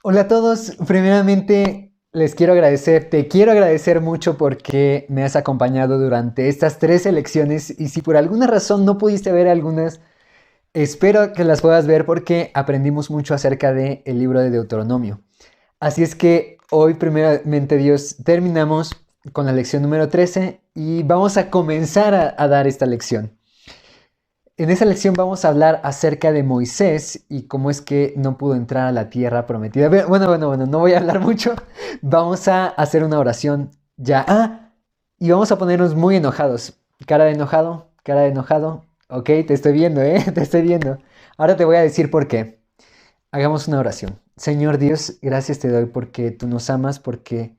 Hola a todos, primeramente les quiero agradecer, te quiero agradecer mucho porque me has acompañado durante estas 3 lecciones y si por alguna razón no pudiste ver algunas, espero que las puedas ver porque aprendimos mucho acerca del libro de Deuteronomio. Así es que hoy primeramente Dios terminamos con la lección número 13 y vamos a comenzar a dar esta lección. En esta lección vamos a hablar acerca de Moisés y cómo es que no pudo entrar a la tierra prometida. Bueno, no voy a hablar mucho. Vamos a hacer una oración ya. Y vamos a ponernos muy enojados. Cara de enojado, cara de enojado. Ok, te estoy viendo, te estoy viendo. Ahora te voy a decir por qué. Hagamos una oración. Señor Dios, gracias te doy porque tú nos amas, porque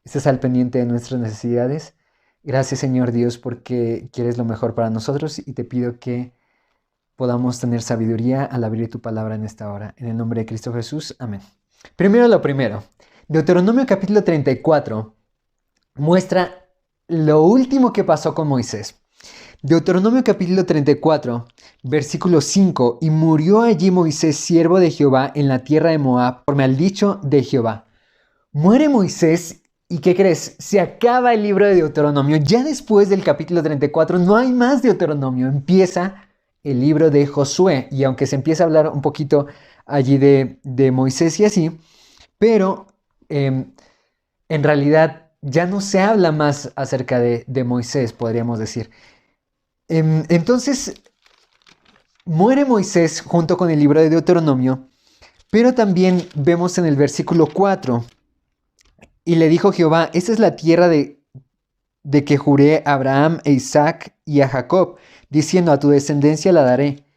estás al pendiente de nuestras necesidades. Gracias, Señor Dios, porque quieres lo mejor para nosotros y te pido que podamos tener sabiduría al abrir tu palabra en esta hora. En el nombre de Cristo Jesús, amén. Primero lo primero. Deuteronomio capítulo 34 muestra lo último que pasó con Moisés. Deuteronomio capítulo 34, versículo 5. Y murió allí Moisés, siervo de Jehová, en la tierra de Moab, conforme al dicho de Jehová. Muere Moisés y ¿qué crees? Se acaba el libro de Deuteronomio. Ya después del capítulo 34 no hay más Deuteronomio. Empieza el libro de Josué. Y aunque se empieza a hablar un poquito allí de Moisés y así, pero en realidad ya no se habla más acerca de Moisés, podríamos decir. Entonces, muere Moisés junto con el libro de Deuteronomio, pero también vemos en el versículo 4, y le dijo Jehová, esta es la tierra de que juré a Abraham, a Isaac y a Jacob, diciendo a tu descendencia la daré.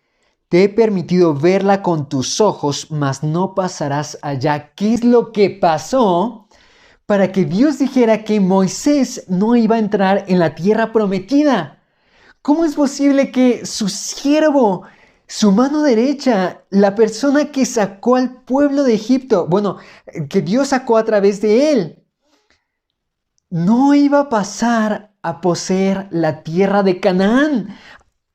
Te he permitido verla con tus ojos, mas no pasarás allá. ¿Qué es lo que pasó para que Dios dijera que Moisés no iba a entrar en la tierra prometida? ¿Cómo es posible que su siervo, su mano derecha, la persona que sacó al pueblo de Egipto, que Dios sacó a través de él, no iba a pasar a poseer la tierra de Canaán?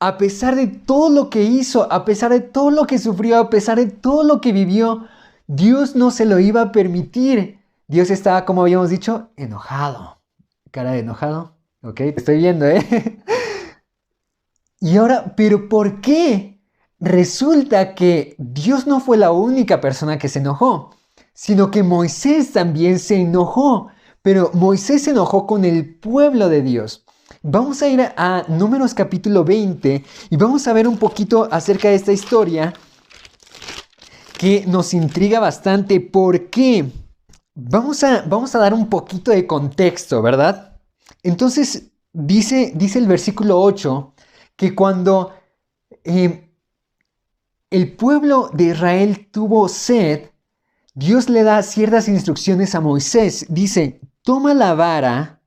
A pesar de todo lo que hizo, a pesar de todo lo que sufrió, a pesar de todo lo que vivió, Dios no se lo iba a permitir. Dios estaba, como habíamos dicho, enojado. Cara de enojado. Ok, te estoy viendo, ¿eh? Y ahora, ¿pero por qué? Resulta que Dios no fue la única persona que se enojó, sino que Moisés también se enojó. Pero Moisés se enojó con el pueblo de Dios. Vamos a ir a Números capítulo 20 y vamos a ver un poquito acerca de esta historia que nos intriga bastante. ¿Por qué? Vamos a dar un poquito de contexto, ¿verdad? Entonces, dice el versículo 8 que cuando el pueblo de Israel tuvo sed, Dios le da ciertas instrucciones a Moisés. Dice, toma la vara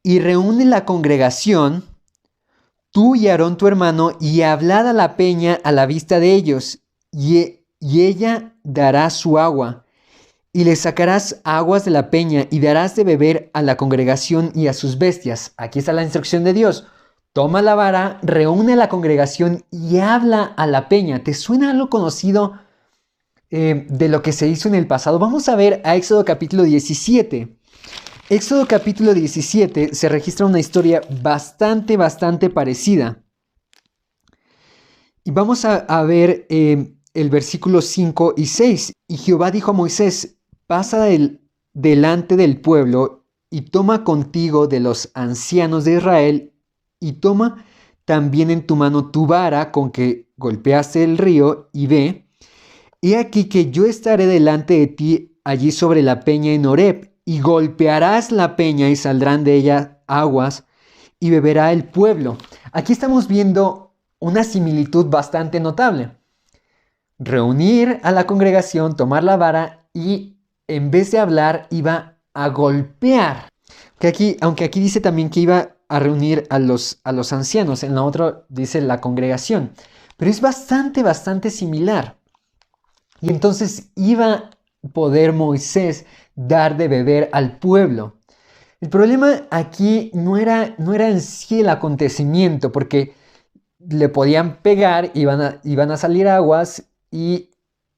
y reúne la congregación, tú y Aarón tu hermano, y hablad a la peña a la vista de ellos, y ella dará su agua. Y le sacarás aguas de la peña y darás de beber a la congregación y a sus bestias. Aquí está la instrucción de Dios. Toma la vara, reúne a la congregación y habla a la peña. ¿Te suena algo conocido de lo que se hizo en el pasado? Vamos a ver a Éxodo capítulo 17. Éxodo capítulo 17 se registra una historia bastante parecida. Y vamos a ver el versículo 5 y 6. Y Jehová dijo a Moisés, pasa delante del pueblo y toma contigo de los ancianos de Israel y toma también en tu mano tu vara con que golpeaste el río y ve, he aquí que yo estaré delante de ti allí sobre la peña en Horeb y golpearás la peña y saldrán de ella aguas y beberá el pueblo. Aquí estamos viendo una similitud bastante notable. Reunir a la congregación, tomar la vara y en vez de hablar iba a golpear. Aunque aquí dice también que iba a reunir a los ancianos, en la otra dice la congregación. Pero es bastante similar. Y entonces iba a poder Moisés dar de beber al pueblo. El problema aquí no era en sí el acontecimiento, porque le podían pegar, iban a salir aguas y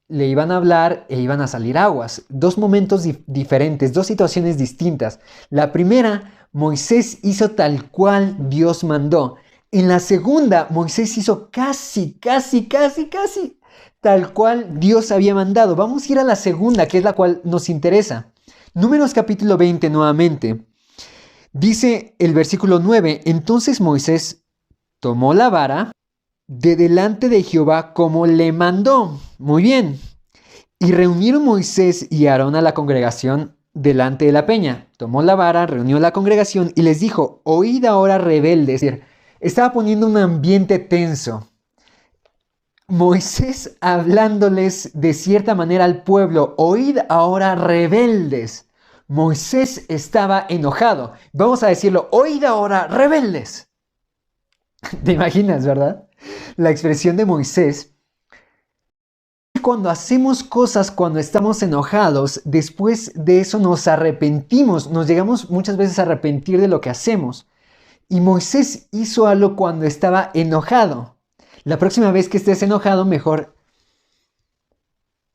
le iban a hablar e iban a salir aguas. Dos momentos diferentes, dos situaciones distintas. La primera, Moisés hizo tal cual Dios mandó. En la segunda, Moisés hizo casi tal cual Dios había mandado. Vamos a ir a la segunda, que es la cual nos interesa. Números capítulo 20 nuevamente. Dice el versículo 9, entonces Moisés tomó la vara de delante de Jehová como le mandó. Muy bien. Y reunieron Moisés y Aarón a la congregación delante de la peña. Tomó la vara, reunió la congregación y les dijo, oíd ahora rebeldes. Es decir, estaba poniendo un ambiente tenso. Moisés hablándoles de cierta manera al pueblo, oíd ahora rebeldes. Moisés estaba enojado. Vamos a decirlo, oíd ahora rebeldes. ¿Te imaginas, verdad? La expresión de Moisés. Cuando hacemos cosas cuando estamos enojados, después de eso nos arrepentimos, nos llegamos muchas veces a arrepentir de lo que hacemos. Y Moisés hizo algo cuando estaba enojado. La próxima vez que estés enojado, mejor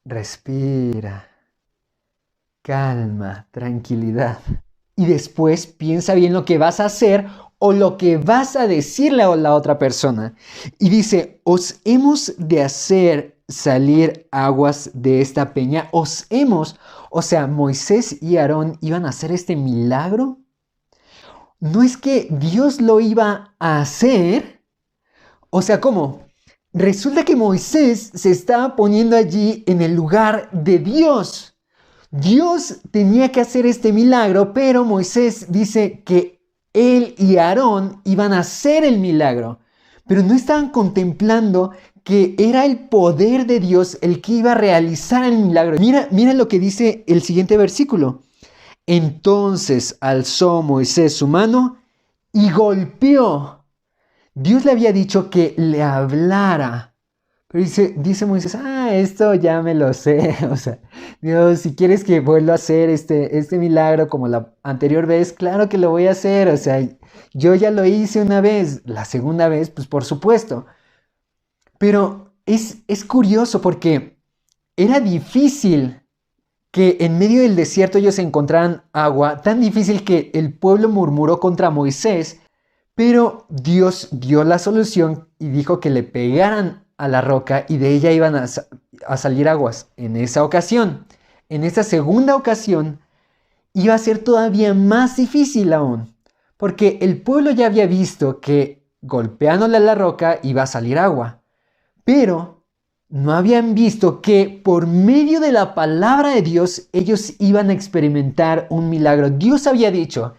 respira, calma, tranquilidad. Y después piensa bien lo que vas a hacer o lo que vas a decirle a la otra persona. Y dice, os hemos de hacer salir aguas de esta peña. O sea, Moisés y Aarón iban a hacer este milagro. No es que Dios lo iba a hacer. O sea, ¿cómo? Resulta que Moisés se estaba poniendo allí en el lugar de Dios. Dios tenía que hacer este milagro, pero Moisés dice que él y Aarón iban a hacer el milagro. Pero no estaban contemplando que era el poder de Dios el que iba a realizar el milagro. Mira lo que dice el siguiente versículo. Entonces alzó Moisés su mano y golpeó. Dios le había dicho que le hablara. Pero dice Moisés, esto ya me lo sé. O sea, Dios, si quieres que vuelva a hacer este milagro como la anterior vez, claro que lo voy a hacer. O sea, yo ya lo hice una vez. La segunda vez, pues por supuesto. Pero es curioso porque era difícil que en medio del desierto ellos encontraran agua, tan difícil que el pueblo murmuró contra Moisés, pero Dios dio la solución y dijo que le pegaran a la roca y de ella iban a salir aguas. En esa ocasión, en esta segunda ocasión, iba a ser todavía más difícil aún, porque el pueblo ya había visto que golpeándole a la roca iba a salir agua, pero no habían visto que por medio de la palabra de Dios ellos iban a experimentar un milagro. Dios había dicho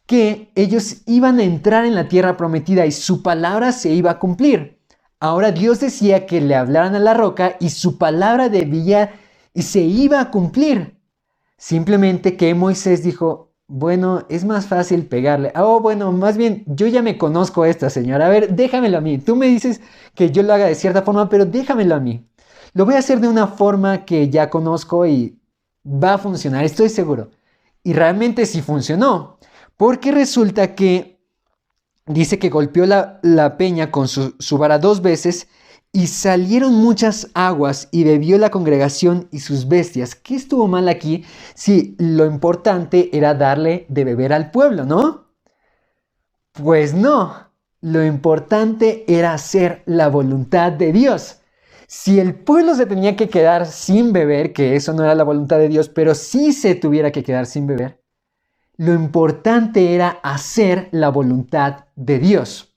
que ellos iban a entrar en la tierra prometida y su palabra se iba a cumplir. Ahora Dios decía que le hablaran a la roca y su palabra debía y se iba a cumplir. Simplemente que Moisés dijo, bueno, es más fácil pegarle. Bueno, más bien, yo ya me conozco a esta señora. A ver, déjamelo a mí. Tú me dices que yo lo haga de cierta forma, pero déjamelo a mí. Lo voy a hacer de una forma que ya conozco y va a funcionar, estoy seguro. Y realmente sí funcionó. Porque resulta que dice que golpeó la peña con su vara 2 veces y salieron muchas aguas y bebió la congregación y sus bestias. ¿Qué estuvo mal aquí? Si lo importante era darle de beber al pueblo, ¿no? Pues no. Lo importante era hacer la voluntad de Dios. Si el pueblo se tenía que quedar sin beber, que eso no era la voluntad de Dios, pero sí se tuviera que quedar sin beber, lo importante era hacer la voluntad de Dios.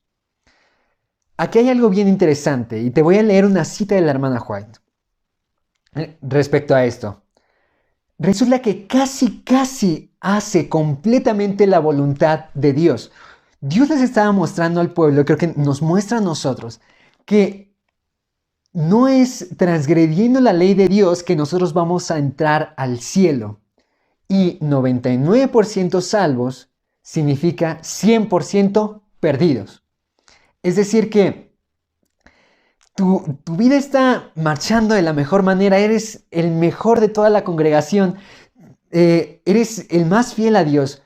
Aquí hay algo bien interesante y te voy a leer una cita de la hermana White respecto a esto. Resulta que casi hace completamente la voluntad de Dios. Dios les estaba mostrando al pueblo, creo que nos muestra a nosotros, que no es transgrediendo la ley de Dios que nosotros vamos a entrar al cielo. Y 99% salvos significa 100% perdidos. Es decir que tu vida está marchando de la mejor manera, eres el mejor de toda la congregación, eres el más fiel a Dios,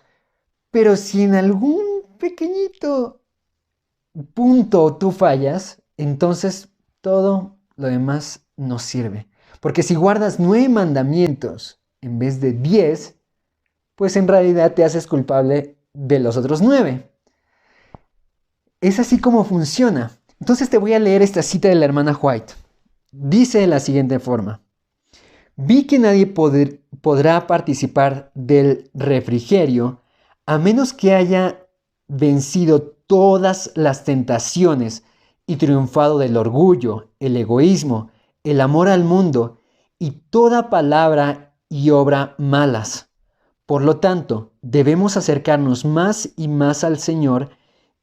pero si en algún pequeñito punto tú fallas, entonces todo lo demás no sirve. Porque si guardas 9 mandamientos en vez de 10, pues en realidad te haces culpable de los otros 9. Es así como funciona. Entonces te voy a leer esta cita de la hermana White. Dice de la siguiente forma: vi que nadie podrá participar del refrigerio a menos que haya vencido todas las tentaciones y triunfado del orgullo, el egoísmo, el amor al mundo y toda palabra y obra malas. Por lo tanto, debemos acercarnos más y más al Señor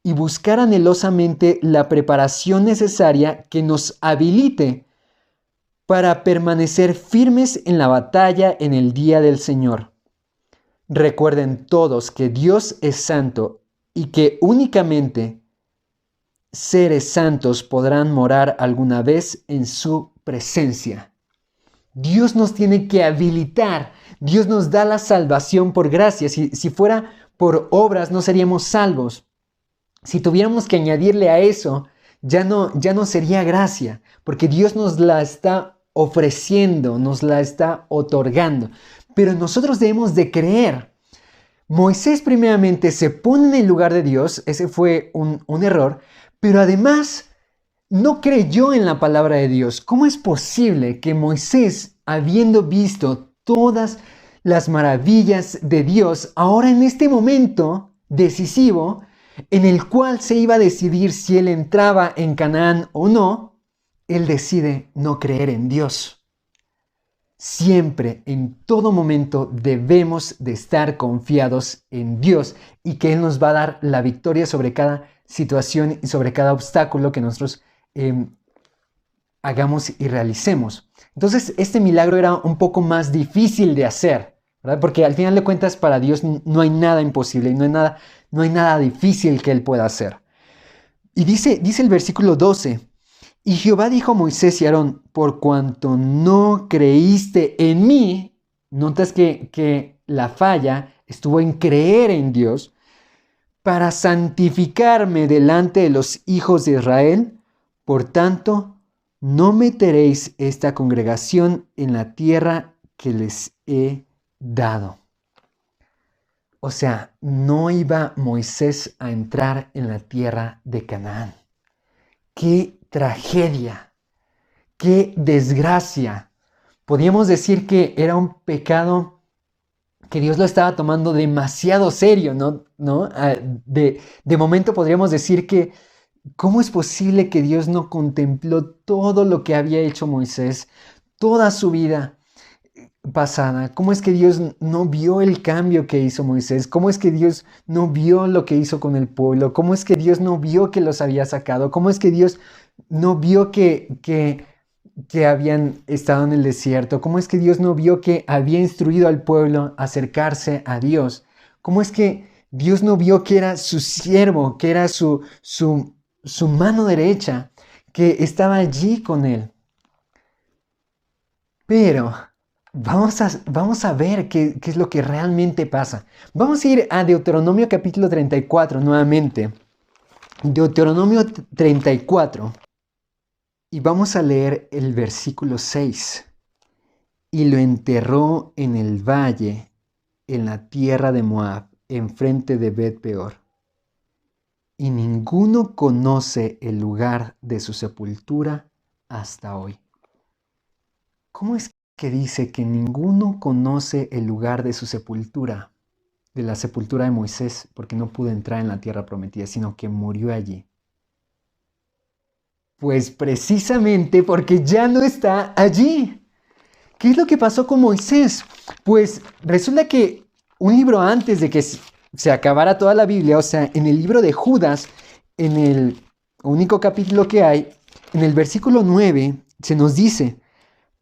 y buscar anhelosamente la preparación necesaria que nos habilite para permanecer firmes en la batalla en el día del Señor. Recuerden todos que Dios es santo y que únicamente seres santos podrán morar alguna vez en su presencia. Dios nos tiene que habilitar. Dios nos da la salvación por gracia. Si fuera por obras, no seríamos salvos. Si tuviéramos que añadirle a eso, ya no sería gracia, porque Dios nos la está ofreciendo, nos la está otorgando. Pero nosotros debemos de creer. Moisés primeramente se pone en el lugar de Dios, ese fue un error, pero además no creyó en la palabra de Dios. ¿Cómo es posible que Moisés, habiendo visto todas las maravillas de Dios, ahora en este momento decisivo, en el cual se iba a decidir si él entraba en Canaán o no, él decide no creer en Dios? Siempre, en todo momento, debemos de estar confiados en Dios y que Él nos va a dar la victoria sobre cada situación y sobre cada obstáculo que nosotros hagamos y realicemos. Entonces, este milagro era un poco más difícil de hacer, ¿verdad? Porque al final de cuentas, para Dios no hay nada imposible y no hay nada difícil que Él pueda hacer. Y dice el versículo 12: y Jehová dijo a Moisés y a Aarón: por cuanto no creíste en mí. Notas que la falla estuvo en creer en Dios, para santificarme delante de los hijos de Israel, por tanto, no meteréis esta congregación en la tierra que les he dado. O sea, no iba Moisés a entrar en la tierra de Canaán. ¡Qué tragedia! ¡Qué desgracia! Podríamos decir que era un pecado que Dios lo estaba tomando demasiado serio, ¿no? De momento podríamos decir que ¿cómo es posible que Dios no contempló todo lo que había hecho Moisés, toda su vida pasada? ¿Cómo es que Dios no vio el cambio que hizo Moisés? ¿Cómo es que Dios no vio lo que hizo con el pueblo? ¿Cómo es que Dios no vio que los había sacado? ¿Cómo es que Dios no vio que habían estado en el desierto? ¿Cómo es que Dios no vio que había instruido al pueblo a acercarse a Dios? ¿Cómo es que Dios no vio que era su siervo, que era su mano derecha, que estaba allí con él? Pero vamos a ver qué es lo que realmente pasa. Vamos a ir a Deuteronomio capítulo 34 nuevamente. Deuteronomio 34. Y vamos a leer el versículo 6. Y lo enterró en el valle, en la tierra de Moab, enfrente de Bet-peor. Y ninguno conoce el lugar de su sepultura hasta hoy. ¿Cómo es que dice que ninguno conoce el lugar de su sepultura, de la sepultura de Moisés, porque no pudo entrar en la tierra prometida, sino que murió allí? Pues precisamente porque ya no está allí. ¿Qué es lo que pasó con Moisés? Pues resulta que un libro antes de que se acabara toda la Biblia, o sea, en el libro de Judas, en el único capítulo que hay, en el versículo 9, se nos dice: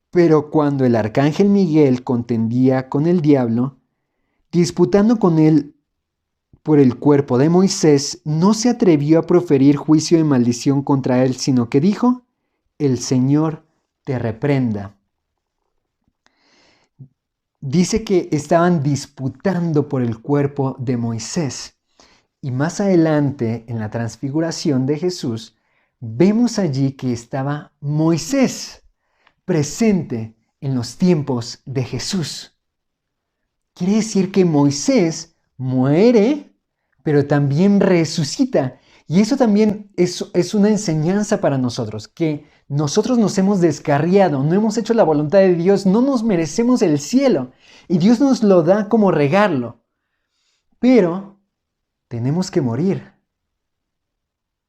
pero cuando el arcángel Miguel contendía con el diablo, disputando con él por el cuerpo de Moisés, no se atrevió a proferir juicio de maldición contra él, sino que dijo: el Señor te reprenda. Dice que estaban disputando por el cuerpo de Moisés. Y más adelante, en la transfiguración de Jesús, vemos allí que estaba Moisés presente en los tiempos de Jesús. Quiere decir que Moisés muere, pero también resucita. Y eso también es una enseñanza para nosotros, que nosotros nos hemos descarriado, no hemos hecho la voluntad de Dios, no nos merecemos el cielo. Y Dios nos lo da como regalo. Pero tenemos que morir.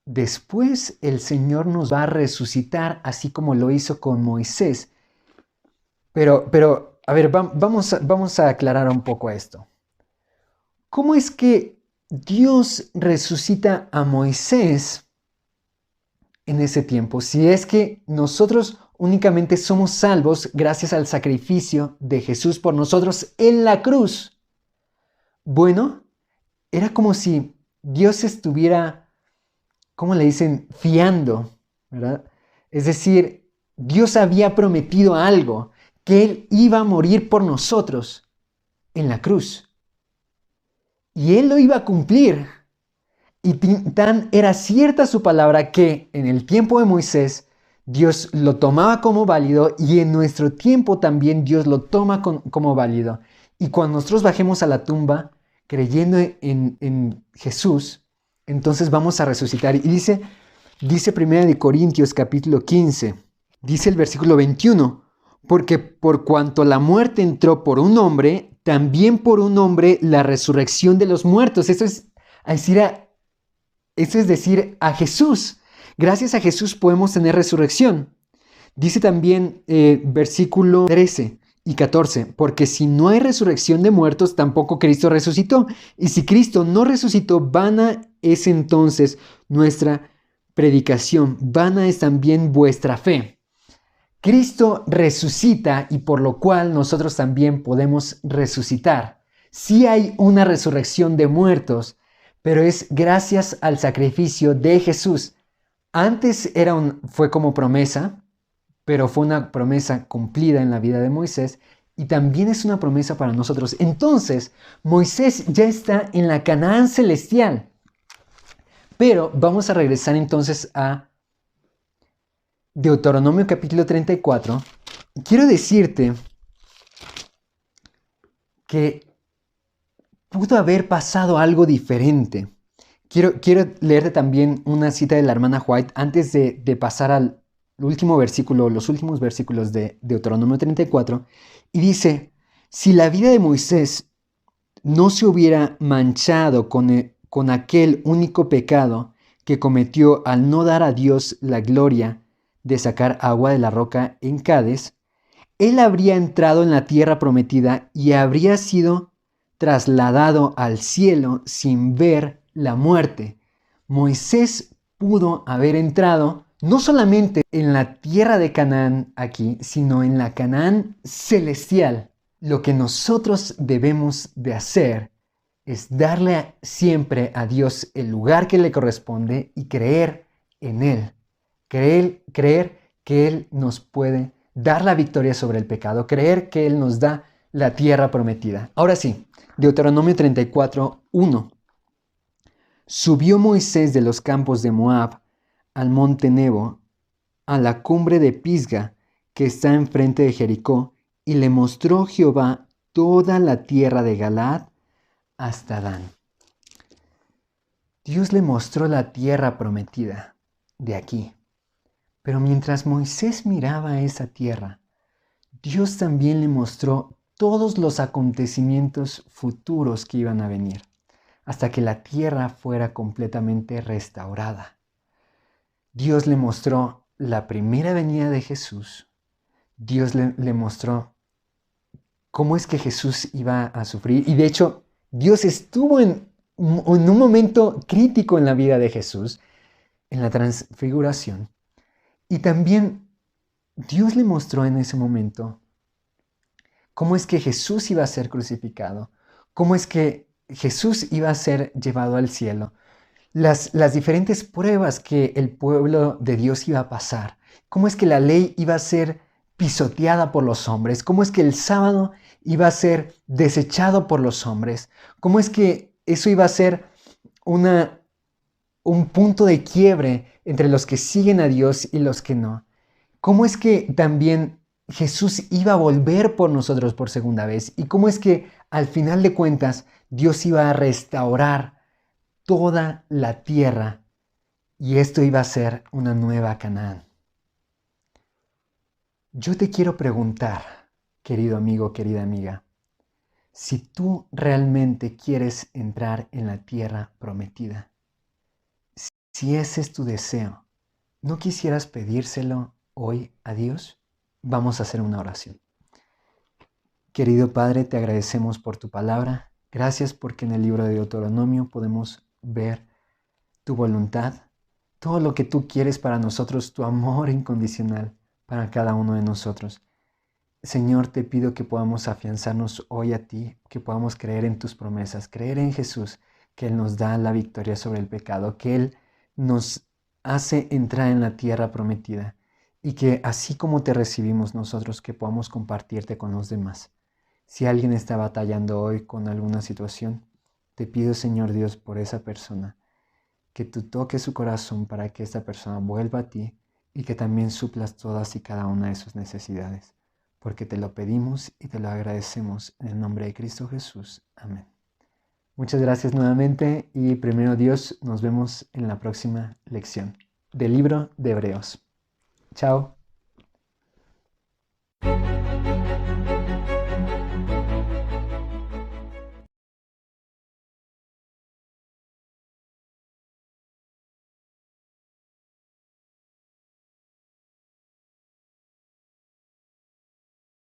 Después el Señor nos va a resucitar, así como lo hizo con Moisés. Pero a ver, vamos a aclarar un poco esto. ¿Cómo es que Dios resucita a Moisés en ese tiempo? Si es que nosotros únicamente somos salvos gracias al sacrificio de Jesús por nosotros en la cruz. Bueno, era como si Dios estuviera, ¿cómo le dicen? Fiando, ¿verdad? Es decir, Dios había prometido algo, que Él iba a morir por nosotros en la cruz. Y Él lo iba a cumplir. Y tan era cierta su palabra que en el tiempo de Moisés Dios lo tomaba como válido y en nuestro tiempo también Dios lo toma como válido. Y cuando nosotros bajemos a la tumba creyendo en Jesús, entonces vamos a resucitar. Y dice 1 Corintios capítulo 15, dice el versículo 21, porque por cuanto la muerte entró por un hombre, también por un hombre la resurrección de los muertos. Eso es decir, a Jesús. Gracias a Jesús podemos tener resurrección. Dice también versículo 13 y 14, porque si no hay resurrección de muertos, tampoco Cristo resucitó. Y si Cristo no resucitó, vana es entonces nuestra predicación, vana es también vuestra fe. Cristo resucita y por lo cual nosotros también podemos resucitar. Sí hay una resurrección de muertos, pero es gracias al sacrificio de Jesús. Antes fue como promesa, pero fue una promesa cumplida en la vida de Moisés y también es una promesa para nosotros. Entonces, Moisés ya está en la Canaán celestial. Pero vamos a regresar entonces a Deuteronomio capítulo 34. Quiero decirte que pudo haber pasado algo diferente. Quiero leerte también una cita de la hermana White antes de pasar al último versículo, los últimos versículos de Deuteronomio 34. Y dice, si la vida de Moisés no se hubiera manchado con aquel único pecado que cometió al no dar a Dios la gloria de sacar agua de la roca en Cades, él habría entrado en la tierra prometida y habría sido trasladado al cielo sin ver la muerte. Moisés pudo haber entrado no solamente en la tierra de Canaán aquí, sino en la Canaán celestial. Lo que nosotros debemos de hacer es darle siempre a Dios el lugar que le corresponde y creer en Él. Creer que Él nos puede dar la victoria sobre el pecado, creer que Él nos da la tierra prometida. Ahora sí, Deuteronomio 34, 1. Subió Moisés de los campos de Moab al monte Nebo, a la cumbre de Pisga, que está enfrente de Jericó, y le mostró Jehová toda la tierra de Galaad hasta Dan. Dios le mostró la tierra prometida de aquí. Pero mientras Moisés miraba esa tierra, Dios también le mostró todos los acontecimientos futuros que iban a venir, hasta que la tierra fuera completamente restaurada. Dios le mostró la primera venida de Jesús. Dios le mostró cómo es que Jesús iba a sufrir. Y de hecho, Dios estuvo en un momento crítico en la vida de Jesús, en la transfiguración. Y también Dios le mostró en ese momento cómo es que Jesús iba a ser crucificado, cómo es que Jesús iba a ser llevado al cielo, las diferentes pruebas que el pueblo de Dios iba a pasar, cómo es que la ley iba a ser pisoteada por los hombres, cómo es que el sábado iba a ser desechado por los hombres, cómo es que eso iba a ser un punto de quiebre entre los que siguen a Dios y los que no. Cómo es que también Jesús iba a volver por nosotros por segunda vez y cómo es que al final de cuentas Dios iba a restaurar toda la tierra y esto iba a ser una nueva Canaán. Yo te quiero preguntar, querido amigo, querida amiga, si tú realmente quieres entrar en la tierra prometida, si ese es tu deseo, ¿no quisieras pedírselo hoy a Dios? Vamos a hacer una oración. Querido Padre, te agradecemos por tu palabra. Gracias porque en el libro de Deuteronomio podemos ver tu voluntad, todo lo que tú quieres para nosotros, tu amor incondicional para cada uno de nosotros. Señor, te pido que podamos afianzarnos hoy a ti, que podamos creer en tus promesas, creer en Jesús, que Él nos da la victoria sobre el pecado, que Él nos hace entrar en la tierra prometida y que así como te recibimos nosotros, que podamos compartirte con los demás. Si alguien está batallando hoy con alguna situación, te pido, Señor Dios, por esa persona, que tú toques su corazón para que esta persona vuelva a ti y que también suplas todas y cada una de sus necesidades, porque te lo pedimos y te lo agradecemos en el nombre de Cristo Jesús. Amén. Muchas gracias nuevamente y primero Dios, nos vemos en la próxima lección del libro de Hebreos. Chao.